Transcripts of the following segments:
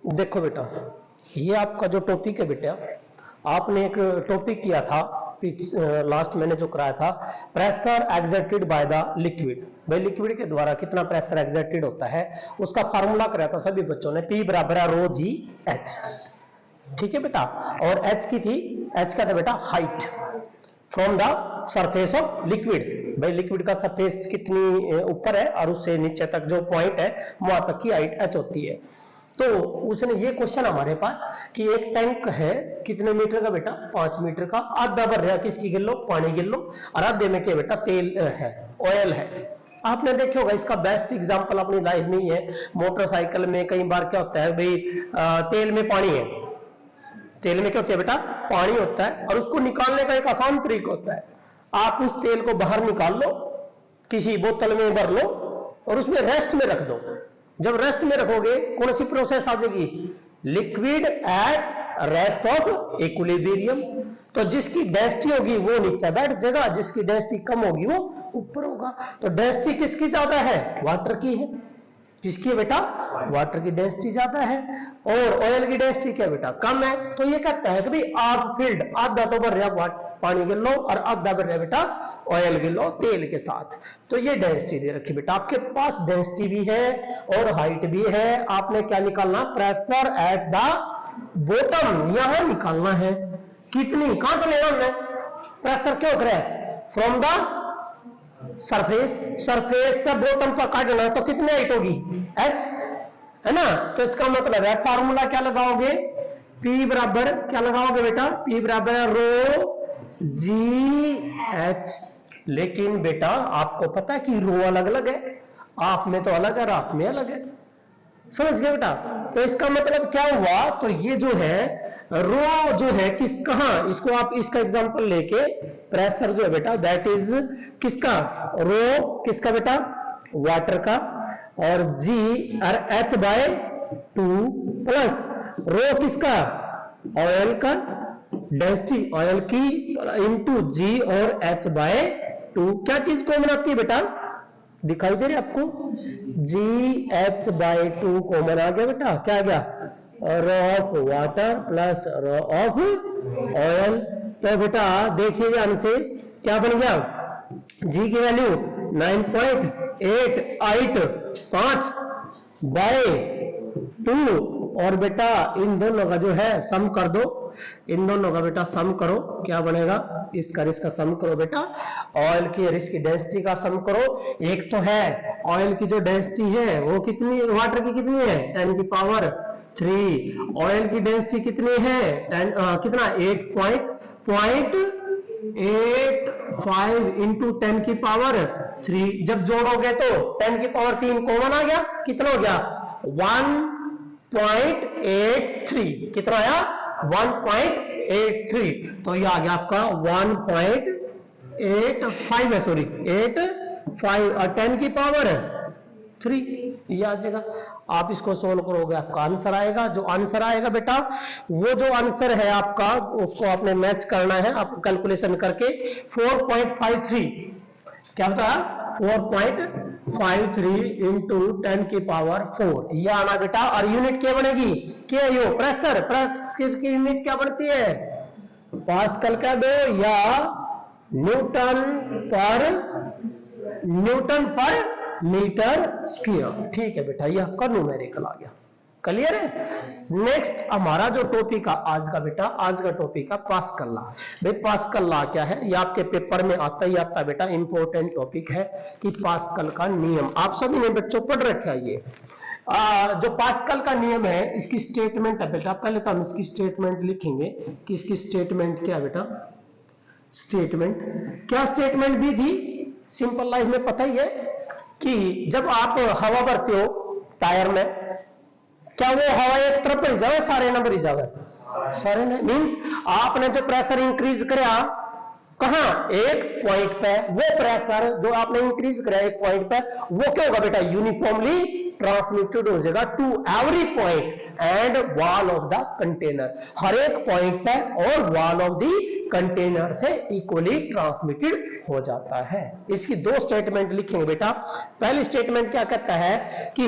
देखो बेटा, ये आपका जो टॉपिक है बेटा, आपने एक टॉपिक किया था लास्ट मैंने जो कराया था, pressure exerted by the liquid. भाई लिक्विड के द्वारा कितना प्रेशर एक्सर्टेड होता है, उसका फार्मूला कराया था सभी बच्चों ने, P बराबर है रो जी एच। ठीक है बेटा, और H की थी, H का था बेटा height from the surface of liquid. भाई लिक्विड का सरफेस कितनी ऊपर है और उससे नीचे तक जो पॉइंट है वहां तक की हाइट H होती है। तो उसने ये क्वेश्चन हमारे पास कि एक टैंक है कितने मीटर का बेटा, 5 मीटर का, आधा भर रहा, किसकी गिन लो, पानी गिन लो, और आधे में क्या बेटा, तेल है, ऑयल है। आपने देखे होगा, इसका बेस्ट एग्जांपल अपनी लाइफ में ही है। मोटरसाइकिल में कई बार क्या होता है भाई, तेल में पानी है, तेल में क्या होता है बेटा, पानी होता है, और उसको निकालने का एक आसान तरीका होता है। आप उस तेल को बाहर निकाल लो, किसी बोतल में भर लो और उसमें रेस्ट में रख दो। जब रेस्ट में रखोगे कौन सी प्रोसेस आ जाएगी, liquid at rest of equilibrium. तो जिसकी डेंसिटी होगी वो नीचे बैठ जाएगा, जिसकी डेंसिटी कम होगी वो ऊपर होगा। तो डेंसिटी किसकी ज्यादा है, वाटर की है। किसकी है बेटा, वाटर की डेंसिटी ज्यादा है, और ऑयल की डेंसिटी क्या बेटा, कम है। तो ये कहता है कि भाई आप फील्ड आधा तो भर रहा पानी गिन लो और आधा भर रहा बेटा ऑयल गिन लो तेल के साथ। तो ये डेंसिटी दे रखी बेटा, आपके पास डेंसिटी भी है और हाइट भी है। आपने क्या निकालना, प्रेशर एट द बॉटम, यहां निकालना है। कितनी, कहां तो लेना हमने, प्रेशर क्यों करे, फ्रॉम द सरफेस, सरफेस का बॉटम पर काटना, तो कितनी हाइट होगी, H है ना। तो इसका मतलब है फार्मूला क्या लगाओगे, P बराबर क्या लगाओगे बेटा, P बराबर है रो जी एच। लेकिन बेटा आपको पता है कि रो अलग अलग है, आप में तो अलग है, रात में अलग है, समझ गए बेटा। तो इसका मतलब क्या हुआ, तो ये जो है रो जो है किस, कहां, इसको आप इसका एग्जांपल लेके, प्रेशर जो है बेटा दैट इज किसका, रो किसका बेटा, वाटर का, और जी और H बाय 2 प्लस रो किसका, ऑयल का, डेंसिटी ऑयल की इंटू जी और H बाय 2। क्या चीज को बनाती है बेटा, दिखाई दे रही आपको, जी एच बाई 2 कॉमन आ गया बेटा, क्या आ गया, rho of water plus rho of oil. तो बेटा देखिए ध्यान से क्या बन गया, जी की वैल्यू 9.885 बाय 2, और बेटा इन दोनों का जो है सम कर दो, इन दोनों का बेटा सम करो, क्या बनेगा, इसका इसका सम करो बेटा, ऑयल की और इसकी डेंसिटी का सम करो। एक तो है ऑयल की जो डेंसिटी है वो कितनी, वाटर की कितनी है, 10 की पावर 3, ऑयल की डेंसिटी कितनी है, 10 कितना 8.85 इंटू 10 की पावर 3। जब जोड़ोगे तो 10 की पावर 3 कॉमन आ गया, कितना हो गया 1.83, कितना आया 1.83। तो ये आ गया आपका 1.85 है, सॉरी 85 और 10 की पावर 3, ये आ जाएगा। आप इसको सोल्व करोगे आपका आंसर आएगा। जो आंसर आएगा बेटा, वो जो आंसर है आपका उसको आपने मैच करना है, आप कैलकुलेशन करके 4.53, क्या होता है 4.53 इंटू 10 की पावर 4, ये आना बेटा। और यूनिट क्या बनेगी, क्या यो प्रेशर, प्रेशर की यूनिट क्या बनती है, पास्कल का दो या न्यूटन पर मीटर स्क्वायर। ठीक है बेटा, ये आपका न्यूमेरिकल आ गया, क्लियर है। नेक्स्ट हमारा जो टॉपिक है आज का बेटा, आज का टॉपिक है पास्कल लॉ। भाई पास्कल लॉ क्या है, ये आपके पेपर में आता ही आता है बेटा, इंपॉर्टेंट टॉपिक है कि पास्कल का नियम आप सभी ने बच्चों पढ़ रखा है। ये जो पास्कल का नियम है इसकी स्टेटमेंट है बेटा, पहले तो हम इसकी स्टेटमेंट लिखेंगे कि इसकी स्टेटमेंट क्या है बेटा, स्टेटमेंट क्या स्टेटमेंट दी थी, सिंपल लाइफ में पता ही है कि जब आप हवा भरते हो टायर में, क्या वो हवा एक तरफ रिजर्व है, सारे नंबर रिजर्व है, सारे ने मींस आपने जो प्रेशर इंक्रीज करा कहां, एक पॉइंट पे, वो प्रेशर जो आपने इंक्रीज करा एक पॉइंट पे, वो क्या होगा बेटा, यूनिफॉर्मली ट्रांसमिटेड हो जाएगा to every point and wall of the container, हर एक पॉइंट पे और वॉल ऑफ द कंटेनर से इक्वली ट्रांसमिटेड हो जाता है। इसकी दो स्टेटमेंट लिखेंगे बेटा। पहली स्टेटमेंट क्या कहता है कि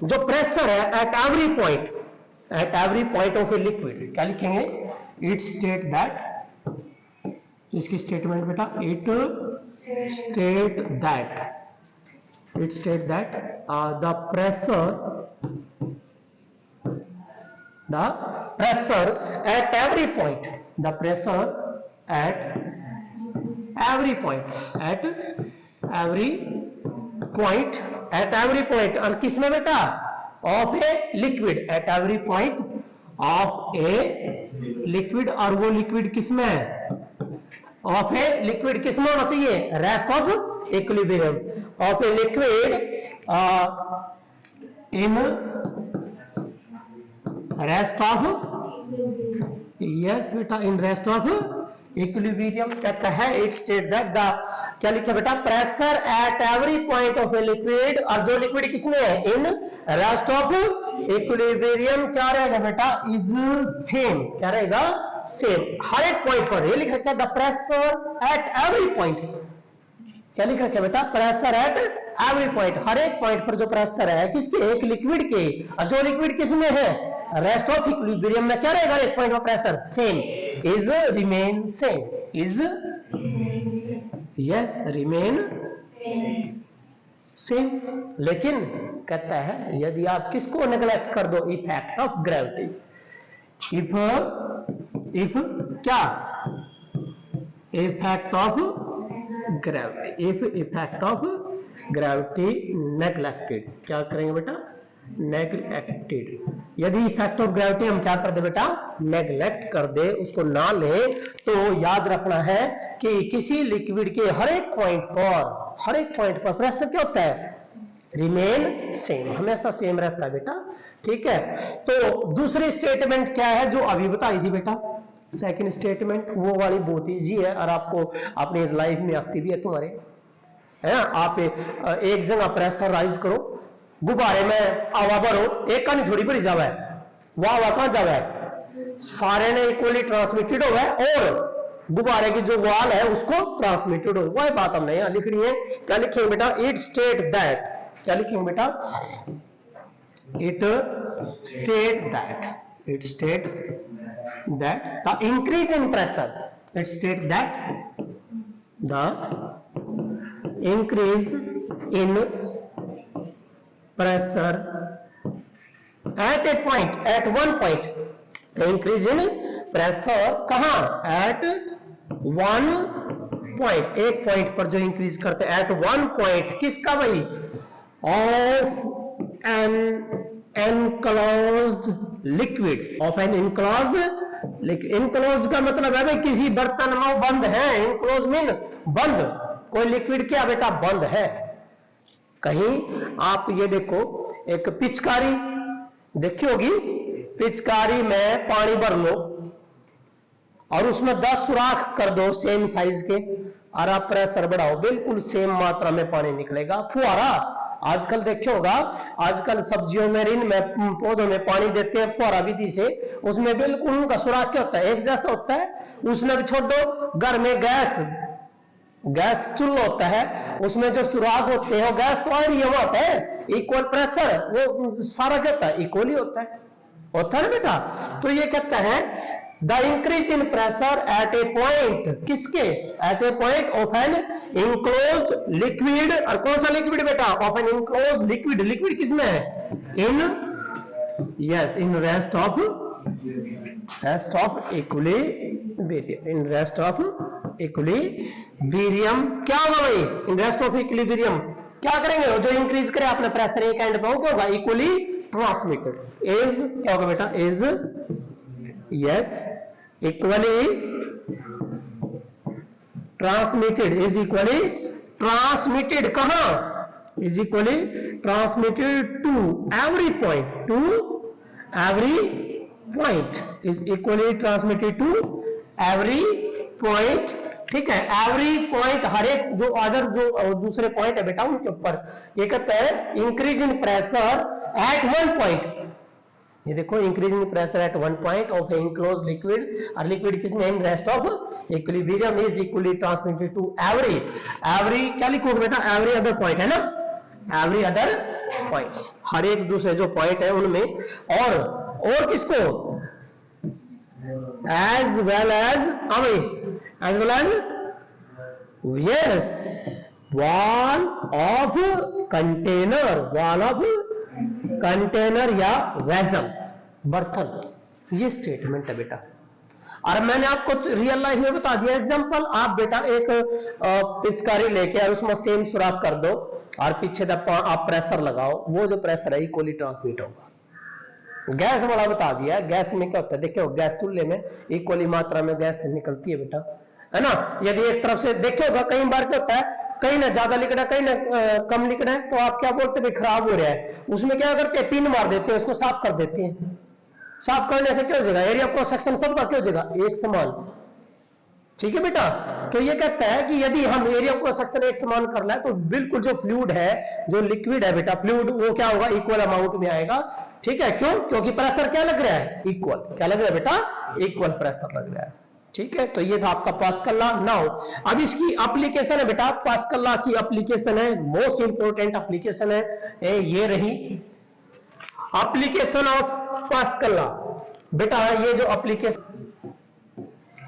जो प्रेशर है at every point of a liquid, क्या लिखेंगे, इट स्टेट दैट, इसकी स्टेटमेंट बेटा, it state that the pressure at every point, the pressure at every point और किसमें बेटा, of a liquid, at every point of a liquid, और वो liquid किसमें है, ऑफ ए लिक्विड किसमें होना चाहिए, rest of equilibrium of a liquid in rest of, yes बेटा, इन रेस्ट ऑफ इक्विलिब्रियम कहता है। इट स्टेट दैट द, क्या लिखा बेटा, pressure at every point of a liquid, और जो लिक्विड किसमें है, इन रेस्ट ऑफ इक्विलिब्रियम, क्या रहेगा बेटा, इज सेम, क्या रहेगा, सेम, हर एक पॉइंट पर। ये लिख रखा है the pressure at every point, क्या लिख रखा है बेटा, प्रेशर एट एवरी पॉइंट, हर एक पॉइंट पर जो प्रेशर है किसके, एक लिक्विड के, और जो लिक्विड किसमें है, रेस्ट ऑफ इक्विलिब्रियम में, क्या रहेगा एक point of pressure, same, is remain same, is, yes, remain same. लेकिन कहता है यदि आप किसको नेग्लेक्ट कर दो, इफेक्ट ऑफ ग्रेविटी, इफ क्या, effect of gravity, if effect of gravity neglected, क्या करेंगे बेटा, नेग्लेक्टेड, यदि इफेक्ट ऑफ ग्रेविटी हम क्या कर दे बेटा, नेग्लेक्ट कर दे, उसको ना ले, तो याद रखना है कि किसी लिक्विड के हर एक पॉइंट पर प्रेशर क्या होता है, रिमेन सेम, हमेशा सेम रहता है बेटा, ठीक है। तो दूसरी स्टेटमेंट क्या है जो अभी बताई थी बेटा, सेकंड स्टेटमेंट, वो वाली बहुत इजी है और आपको अपनी लाइफ में आती भी है तुम्हारे, है ना। आप एक जगह प्रेशर राइज करो, गुब्बारे में हवा भरो, एक का नहीं थोड़ी भरी जावा है, वह हवा कहां जावा है, सारे ने इक्वली ट्रांसमिटेड हो गए, और गुब्बारे की जो वॉल है उसको ट्रांसमिटेड हो, वह बात हमने यहां लिखनी है। क्या लिखेंगे बेटा, इट स्टेट दैट, क्या लिखेंगे बेटा, it state that the increase in pressure, it state that the increase in pressure at one point, the increase in pressure कहां, at one point, एक पॉइंट पर जो इंक्रीज करते हैं, at one point, किसका भाई, of an enclosed liquid, enclosed का मतलब है भाई किसी बर्तन में बंद है, enclosed मीन बंद, कोई लिक्विड क्या बेटा, बंद है। कहीं आप ये देखो, एक पिचकारी देखी होगी, पिचकारी में पानी भर लो और उसमें 10 सुराख कर दो सेम साइज के, और आप प्रेशर बढ़ाओ, बिल्कुल सेम मात्रा में पानी निकलेगा। फुहारा आजकल देखे होगा, आजकल सब्जियों में, रिन में, पौधों में पानी देते हैं फुहारा विधि से, उसमें बिल्कुल उनका सुराख क्या होता है, एक जैसा होता है। उसमें भी छोड़ दो, घर में गैस चूल्हा होता है, उसमें जो सुराग होते हैं, गैस तो आयरन होता है, इक्वल प्रेशर, वो सारा क्या होता है, इक्वली होता है ना बेटा। तो ये कहता है the increase in pressure at a point, किसके, at a point of an enclosed liquid, और कौन सा लिक्विड बेटा, of an enclosed liquid, liquid किसमें है, in, yes, in rest of equilibrium, in rest of equilibrium, क्या होगा भाई, इन रेस्ट ऑफ इक्विलिब्रियम क्या करेंगे, जो इंक्रीज करे आपने प्रेशर एक एंड पे, क्या होगा, इक्वली ट्रांसमिटेड, इज, क्या होगा बेटा, is, yes, equally transmitted, is equally transmitted, कहां, is equally transmitted to every point, is equally transmitted to every point, ठीक है, एवरी पॉइंट, हर एक जो अदर जो दूसरे पॉइंट है बेटा उनके ऊपर। ये कहता है increase in pressure at one point, ये देखो increasing pressure at one point of enclose liquid और लिक्विड किसमें in rest of equilibrium is equally transmitted to every क्या लिखोगे बेटा, एवरी अदर पॉइंट है ना, एवरी अदर पॉइंट्स, हर एक दूसरे जो पॉइंट है उनमें, और किसको, as well as yes wall of container या वेसल, बर्तन, ये स्टेटमेंट है बेटा। और मैंने आपको रियल लाइफ में बता दिया एग्जांपल, आप बेटा एक पिचकारी लेके और उसमें सेम सुराख कर दो और पीछे तक आप प्रेशर लगाओ, वो जो प्रेशर है इक्वली ट्रांसमिट होगा। गैस वाला बता दिया, गैस में क्या होता है, देखो गैस चूल्हे में इक्वली मात्रा में गैस निकलती है बेटा, है ना। यदि एक तरफ से देखिएगा कई बार क्या होता है, कहीं ना ज्यादा लिक्विड है कहीं ना कम लिक्विड है, तो आप क्या बोलते हैं खराब हो रहा है, उसमें क्या करते हैं पिन मार देते हैं, उसको साफ कर देते हैं। साफ करने से क्या हो जाएगा, एरिया क्रॉस सेक्शन सबका क्या हो जाएगा, एक समान। ठीक है बेटा, तो ये कहता है कि यदि हम एरिया क्रॉस सेक्शन एक समान करना है तो बिल्कुल जो फ्लूइड है, जो लिक्विड है बेटा, फ्लूइड वो क्या होगा, इक्वल अमाउंट में आएगा। ठीक है, क्यों, क्योंकि प्रेशर क्या लग रहा है, इक्वल, क्या लग रहा है बेटा, इक्वल प्रेशर लग रहा है। ठीक है, तो ये था आपका पास्कल लॉ। नाउ अब इसकी एप्लीकेशन है बेटा, पास्कल लॉ की एप्लीकेशन है, मोस्ट इंपोर्टेंट एप्लीकेशन है, ये रही एप्लीकेशन ऑफ पास्कल लॉ। बेटा ये जो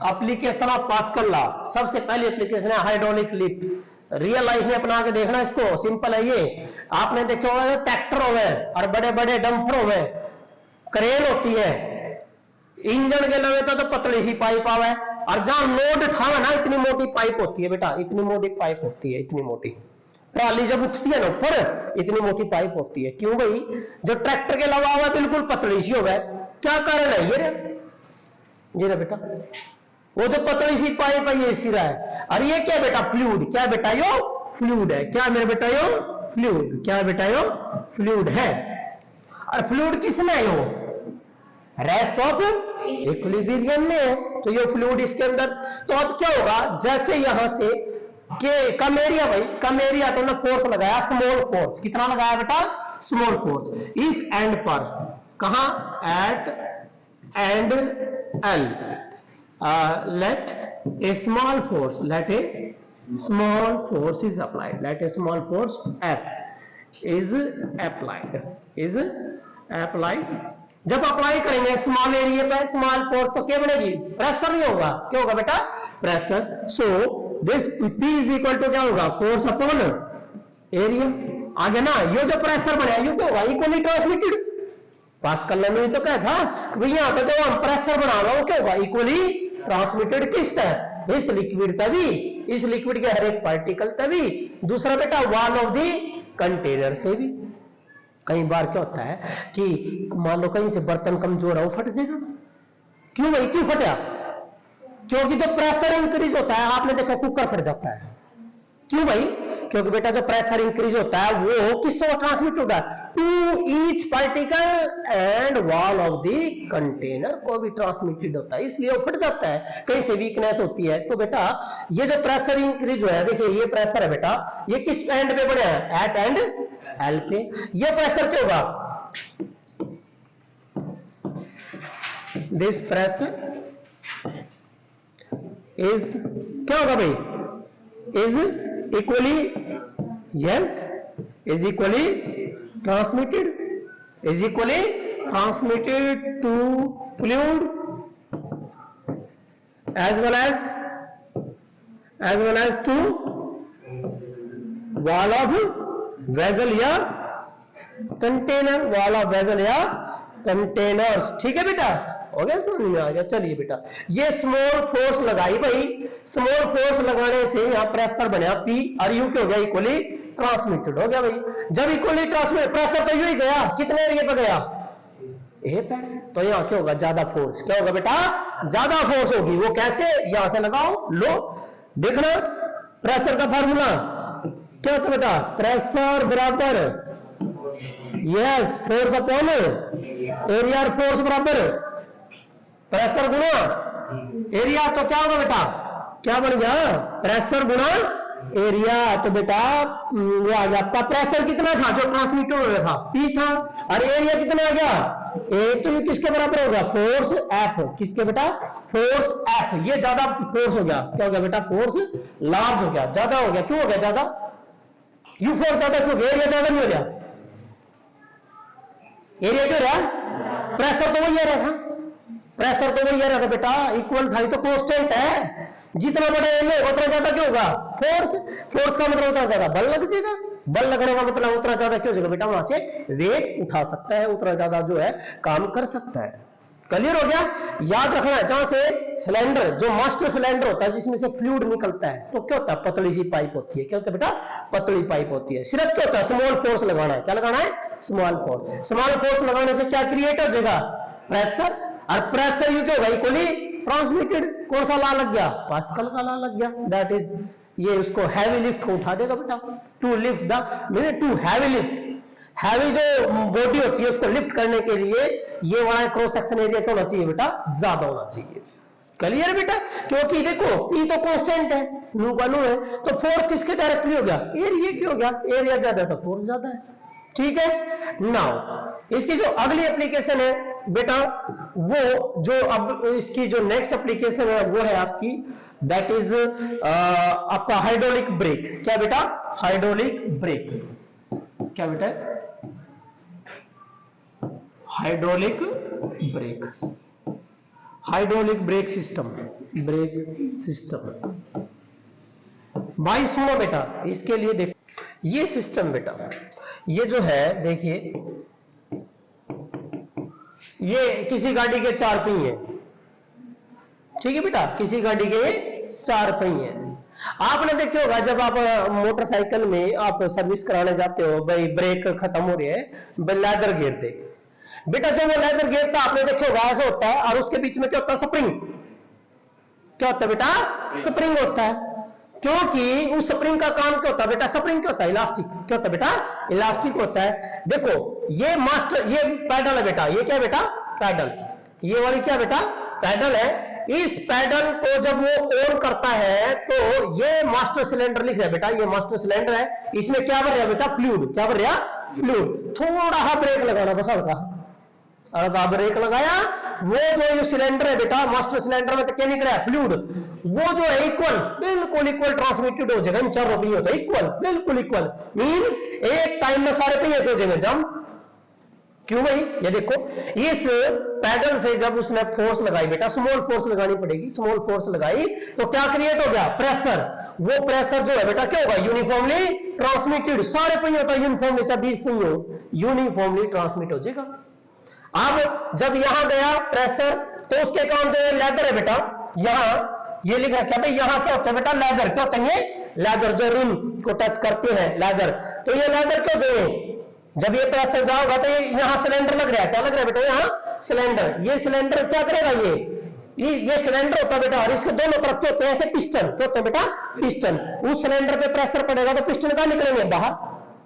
एप्लीकेशन ऑफ पास्कल लॉ, सबसे पहली एप्लीकेशन है हाइड्रोलिक लिफ्ट। रियल लाइफ में अपना के देखना इसको, सिंपल है ये। आपने देखा होगा ट्रैक्टर हो गए और बड़े बड़े डंपर हो गए, क्रेन होती है, इंजन के लगे तो पतली सी पाइप आवे, और जहां लोड उठावे ना इतनी मोटी पाइप होती है बेटा, इतनी मोटी पाइप होती है, इतनी मोटी ट्राली जब उठती है ना ऊपर, इतनी मोटी पाइप होती है। क्यों भाई, जो ट्रैक्टर के लगा हुआ बिल्कुल पतली सी हो गए, क्या कारण है, ये बेटा वो जो पतली सी पाइप है ये सिरा है, और ये क्या बेटा, फ्लूइड। क्या बेटा, यो फ्लूइड है। क्या मेरे बेटा, यो फ्लूइड। क्या बेटा, यो फ्लूइड है। और फ्लूइड किसमें है, यो रेस्ट ऑफ इक्विलिब्रियम में है, तो ये फ्लूइड इसके अंदर। तो अब क्या होगा, जैसे यहां से के कम एरिया, भाई कम एरिया तो ना फोर्स लगाया, स्मॉल फोर्स, कितना लगाया बेटा, स्मॉल फोर्स इस एंड पर, कहां, at end L, let a small force is applied, let a small force F is applied। जब अप्लाई करेंगे स्मॉल एरिया पे स्मॉल फोर्स, तो क्या बनेगी, प्रेशर नहीं होगा, क्या होगा बेटा, pressure. So this P is equal to क्या होगा, फोर्स अपॉन एरिया। आगे ना ये जो प्रेशर बना ये क्या होगा, इक्वली ट्रांसमिटेड। पास्कल लॉ में तो क्या था, भैया तो जो हम प्रेशर बना रहा हूं क्या होगा, इक्वली ट्रांसमिटेड किस तरह, इस लिक्विड तभी, इस लिक्विड के हर एक पार्टिकल तभी। दूसरा बेटा वॉल ऑफ दी कंटेनर से भी। कई बार क्या होता है कि मान लो कहीं से बर्तन कमजोर है, वो फट जाएगा। क्यों भाई, क्यों फटा, क्योंकि जो प्रेशर इंक्रीज होता है, आपने देखा कुकर फट जाता है। क्यों भाई, क्योंकि बेटा जो प्रेशर इंक्रीज होता है वो किससे ट्रांसमिट होगा, to each particle and wall of the container को भी ट्रांसमिटेड होता है, इसलिए वो फट जाता है। कहीं से वीकनेस होती है तो बेटा ये जो प्रेशर इंक्रीज हुआ है, देखिए ये प्रेशर है बेटा, ये किस एंड पे बढ़ा है, एट एंड एल पे। ये प्रेशर क्या होगा, दिस प्रेशर इज क्या होगा भाई, is equally, yes, is equally transmitted to fluid as well as to wall of vessel या कंटेनर, वॉल ऑफ वेसल या कंटेनर्स। ठीक है बेटा, हो गया, समझ में आ गया। चलिए बेटा, ये स्मॉल फोर्स लगाई भाई, स्मॉल फोर्स लगाने से यहाँ प्रेशर बना P, और यू क्या हो गया, इक्वली ट्रांसमिटेड हो गया भाई। जब इक्वली ट्रांसमिट, प्रेशर तो यू ही गया, कितने एरिया पे गया, ए पे, तो यहाँ क्या होगा, ज्यादा फोर्स। क्या होगा बेटा, ज्यादा फोर्स होगी। वो कैसे, यहां से लगाओ, लो देखना, प्रेशर का फार्मूला क्या होता है बेटा, प्रेशर बराबर, yes, force upon area, force बराबर प्रेशर गुणा एरिया। तो क्या होगा बेटा, क्या बन गया, प्रेशर गुणा एरिया। तो बेटा ये आ गया आपका, प्रेशर कितना था जो ट्रांसमिट हो रहा था, P था, और एरिया कितना आ गया, ए तो ये किसके बराबर होगा, फोर्स एफ, किसके बेटा, फोर्स एफ, ये ज्यादा फोर्स हो गया, क्या हो गया बेटा, फोर्स लार्ज हो गया, ज्यादा हो गया, क्यों हो गया ज्यादा, यू फोर्स ज्यादा क्यों हो गया, एरिया ज्यादा नहीं हो गया, एरिया क्यों रहा, प्रेशर तो वही रहा, प्रेशर तो वही रहा बेटा, इक्वल था, तो कांस्टेंट है, जितना बड़ा एरिया उतना ज्यादा क्यों होगा, फोर्स, फोर्स का मतलब उतना ज्यादा बल लग जाएगा, बल लगने का मतलब उतना ज्यादा क्यों हो जाएगा बेटा, वहां से वेट उठा सकता है, उतना ज्यादा जो है काम कर सकता है। क्लियर हो गया, याद रखना है, जहां से सिलेंडर, जो मास्टर सिलेंडर होता है जिसमें से फ्लूइड निकलता है, तो क्या होता है, पतली सी पाइप होती है, क्या होता है बेटा, पतली पाइप होती है, सिर्फ क्या होता है, स्मॉल फोर्स लगाना है, क्या लगाना है, स्मॉल फोर्स, स्मॉल फोर्स लगाने से क्या क्रिएट हो जाएगा, प्रेशर, और प्रेशर यू क्या होगा, इक्वली ट्रांसमिटेड, कौन सा लॉ लग गया, पास्कल का लॉ लग गया, दैट इज, ये उसको हैवी लिफ्ट को उठा देगा बेटा, to lift the mean to heavy lift, heavy जो बॉडी होती है उसको लिफ्ट करने के लिए ये वाला क्रॉस सेक्शन एरिया क्या होना चाहिए बेटा, ज्यादा होना चाहिए। क्लियर बेटा, क्योंकि देखो पी तो कांस्टेंट है, न्यू वालू है, तो फोर्स किसके डायरेक्टली हो गया, एरिया की हो गया, एरिया ज्यादा तो फोर्स ज्यादा है, ठीक है। नाउ इसकी जो अगली एप्लीकेशन है बेटा, वो जो अब इसकी जो नेक्स्ट एप्लीकेशन है वो है आपकी, दैट इज आपका हाइड्रोलिक ब्रेक, क्या बेटा, हाइड्रोलिक ब्रेक, क्या बेटा, hydraulic brake, hydraulic brake system, brake system. भाई सुनो बेटा, इसके लिए देखो ये सिस्टम बेटा, ये जो है देखिए, ये किसी गाड़ी के 4 पहिए, ठीक है बेटा, किसी गाड़ी के 4 पहिए। आपने देखा होगा जब आप मोटरसाइकिल में आप सर्विस कराने जाते हो, भाई ब्रेक खत्म हो रही है, लेदर घेर दे बेटा, जब वो लेदर घेरता आपने देखा होगा ऐसा होता है, और उसके बीच में क्या होता है, स्प्रिंग, क्या होता है बेटा, स्प्रिंग होता है, क्योंकि उस स्प्रिंग का काम क्या होता है बेटा, स्प्रिंग क्या होता है, इलास्टिक, क्या होता है बेटा, इलास्टिक होता है। देखो ये मास्टर, ये पैडल है बेटा, ये क्या है बेटा, पैडल, ये वाली क्या बेटा, पैडल है, इस पैडल को जब वो ऑन करता है तो ये मास्टर सिलेंडर लिख रहा है बेटा, ये मास्टर सिलेंडर है, इसमें क्या भर रहा है बेटा, फ्लूइड, क्या भर रहा, फ्लूइड, थोड़ा सा ब्रेक लगाना बस हल्का, और आप ब्रेक लगाया, वो जो सिलेंडर है बेटा, मास्टर सिलेंडर में तो क्या निकला है, फ्लूइड, वो जो है इक्वल, बिल्कुल इक्वल ट्रांसमिटेड हो जाएगा, इन 4 पहिए होता है इक्वल, बिल्कुल इक्वल, मीन एक टाइम में सारे पहिए हो जाएंगे जम, क्यों भाई, ये देखो इस पैडल से जब उसने फोर्स लगाई बेटा, स्मॉल फोर्स लगानी पड़ेगी, स्मॉल फोर्स लगाई तो क्या क्रिएट हो गया, प्रेशर, वो प्रेशर जो है बेटा क्या होगा, यूनिफॉर्मली ट्रांसमिटेड, सारे पहिए होता है यूनिफॉर्मली, चाहे 20 पहिए हो, यूनिफॉर्मली ट्रांसमिट हो जाएगा। अब जब यहां गया प्रेशर, तो उसके काम जो लेदर है बेटा, यहां ये लिख रखा है भाई, यहां क्या होता है बेटा, लेदर, क्या होता है, लेदर जो रिम को टच करते हैं लेदर, तो ये लेदर क्यों जो है, जब ये प्रेशर जाओगा तो ये यहां सिलेंडर लग रहा है, क्या लग रहा है बेटा, यहां सिलेंडर, ये सिलेंडर क्या करेगा, ये सिलेंडर होता है बेटा, और इसके दोनों तरफ क्या होते हैं, ऐसे पिस्टन, क्या होता है बेटा, पिस्टन, उस सिलेंडर पे प्रेशर पड़ेगा तो पिस्टन कहां निकलेंगे, बाहर,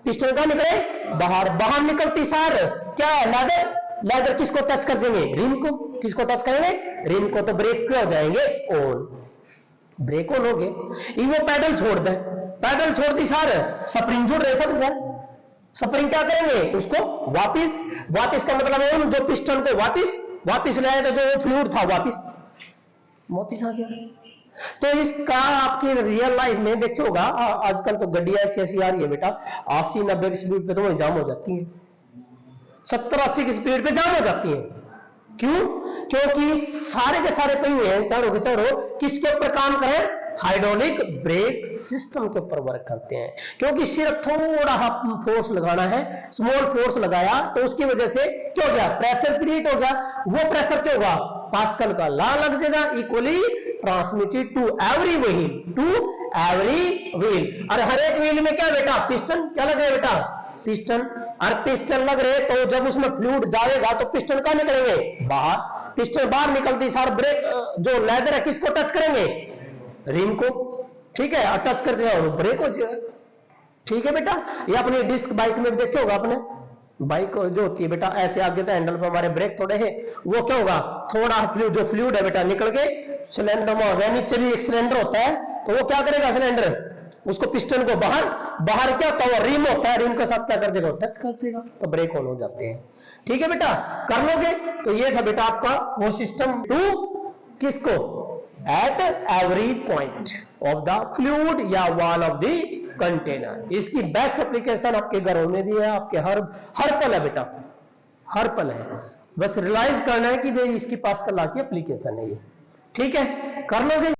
पिस्टन कहां निकले, बाहर, बाहर निकलती सार क्या है, लेदर, लेदर किसको टच कर देंगे, रिम को, किसको टच करेंगे, रिम को, तो ब्रेक क्या हो जाएंगे, ऑन, ब्रेक ऑन हो गए। वो पैडल छोड़ दे, पैडल छोड़ दी सार, स्प्रिंग जुड़ रहे सब, स्प्रिंग क्या करेंगे, उसको वापिस, वापिस का मतलब है जो पिस्टन को वापिस ले आए, तो जो फ्लूइड था वापिस आ गया। तो इसका आपकी रियल लाइफ में देखते होगा, आजकल तो गड्डियां ऐसी आ रही है बेटा, 80-90 की स्पीड पे तो वही जाम हो जाती है, 70-80 की स्पीड पे जाम हो जाती है, क्यों, क्योंकि सारे के सारे पहिए हैं, चारों के चारों किसके ऊपर काम करें, हाइड्रोलिक ब्रेक सिस्टम के ऊपर वर्क करते हैं, क्योंकि सिर्फ थोड़ा फोर्स लगाना है, स्मॉल फोर्स लगाया तो उसकी वजह से क्या हो गया, प्रेशर क्रिएट हो गया, वो प्रेशर क्या होगा, पास्कल का लॉ लग जाएगा, equally transmitted to every wheel, और हर एक व्हील में क्या बेटा, पिस्टन, क्या लग रहा है बेटा, पिस्टन, और पिस्टन लग रहे, तो जब उसमें फ्लूइड जाएगा तो पिस्टन कहां निकलेंगे, बाहर, पिस्टन बाहर निकलती सार ब्रेक जो लेदर है किसको टच करेंगे, रिम को, ठीक है, और टच करते जाओ ब्रेक हो जाएगा, ठीक है बेटा। ये अपनी डिस्क बाइक में देखे होगा आपने, बाइक जो होती है बेटा ऐसे आगे तो हैंडल पर हमारे ब्रेक थोड़े हैं, वो क्या होगा, थोड़ा फ्लूइड, जो फ्लूइड है बेटा निकल के सिलेंडर में होगा, नीचे भी एक सिलेंडर होता है, तो वो क्या करेगा सिलेंडर, उसको पिस्टन को बाहर क्या होता है, रिम होता है, रिम के साथ क्या कर देगा, टच कर देगा, तो ब्रेक ऑन हो जाते हैं, ठीक है बेटा, कर लोगे? तो ये था बेटा आपका वो सिस्टम टू किसको, at every point of the fluid या वॉल ऑफ द कंटेनर। इसकी बेस्ट एप्लीकेशन आपके घरों में भी है, आपके हर पल है बेटा, हर पल है। बस रियलाइज करना है कि भाई इसके पास कल की एप्लीकेशन है ये, ठीक है, कर लोगे?